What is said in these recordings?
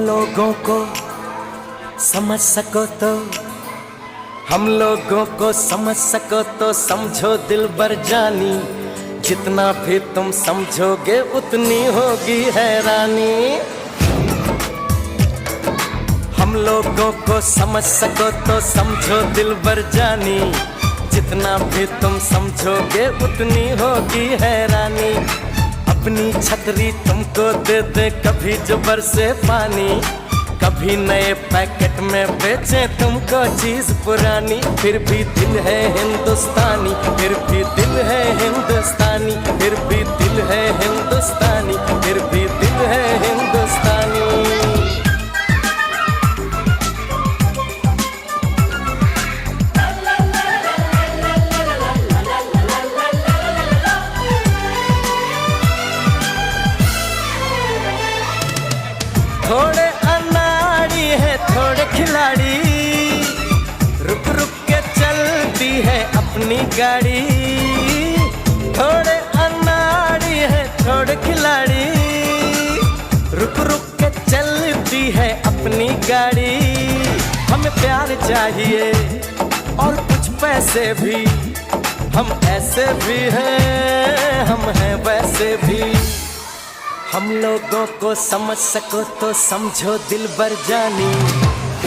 लोगों को समझ सको तो, हम लोगों को समझ सको तो समझो दिलबर जानी, जितना भी तुम समझोगे उतनी होगी हैरानी। हम लोगों को समझ सको तो समझो दिलबर जानी, जितना भी तुम समझोगे उतनी होगी हैरानी। अपनी छतरी तुमको दे दे कभी जो बरसे पानी, कभी नए पैकेट में बेचे तुमको चीज पुरानी। फिर भी दिल है हिंदुस्तानी, फिर भी दिल है हिंदुस्तानी, फिर भी दिल है हिंदुस्तानी, फिर भी दिल है हिंदुस्तानी। थोड़े अनाड़ी है थोड़े खिलाड़ी, रुक रुक के चलती है अपनी गाड़ी। थोड़े अनाड़ी है थोड़े खिलाड़ी, रुक रुक के चलती है अपनी गाड़ी। हमें प्यार चाहिए और कुछ पैसे भी, हम ऐसे भी हैं हम हैं वैसे भी। हम लोगों को समझ सको तो समझो दिलबर जानी,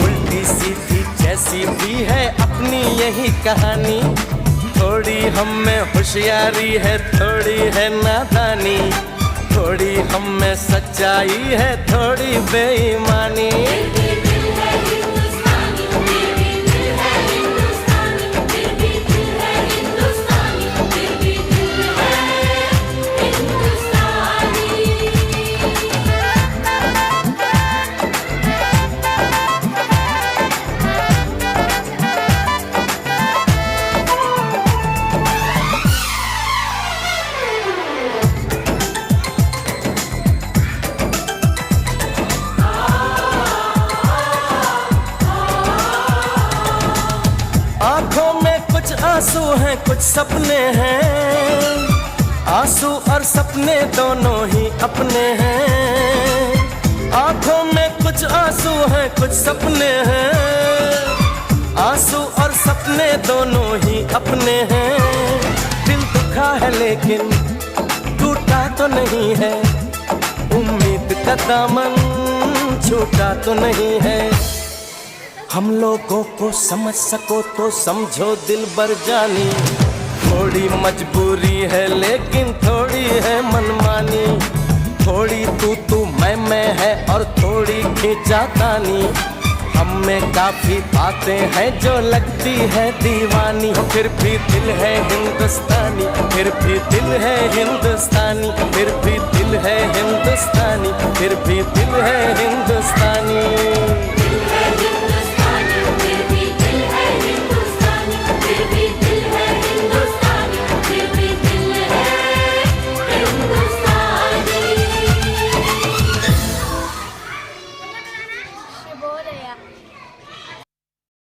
उल्टी सीधी जैसी भी है अपनी यही कहानी। थोड़ी हम में होशियारी है थोड़ी है नादानी, थोड़ी हम में सच्चाई है थोड़ी बेईमानी। आंखों में कुछ आंसू हैं कुछ सपने हैं, आंसू और सपने दोनों ही अपने हैं। आंखों में कुछ आंसू हैं कुछ सपने हैं, आंसू और सपने दोनों ही अपने हैं। दिल दुखा है लेकिन टूटा तो नहीं है, उम्मीद का दामन छूटा तो नहीं है। हम लोगों को समझ सको तो समझो दिलबर जानी, थोड़ी मजबूरी है लेकिन थोड़ी है मनमानी। थोड़ी तू मैं है और थोड़ी खींचातानी, हम में काफी बातें हैं जो लगती है दीवानी। फिर भी दिल है हिंदुस्तानी, फिर भी दिल है हिंदुस्तानी, फिर भी दिल है हिंदुस्तानी, फिर भी दिल है हिंदुस्तानी।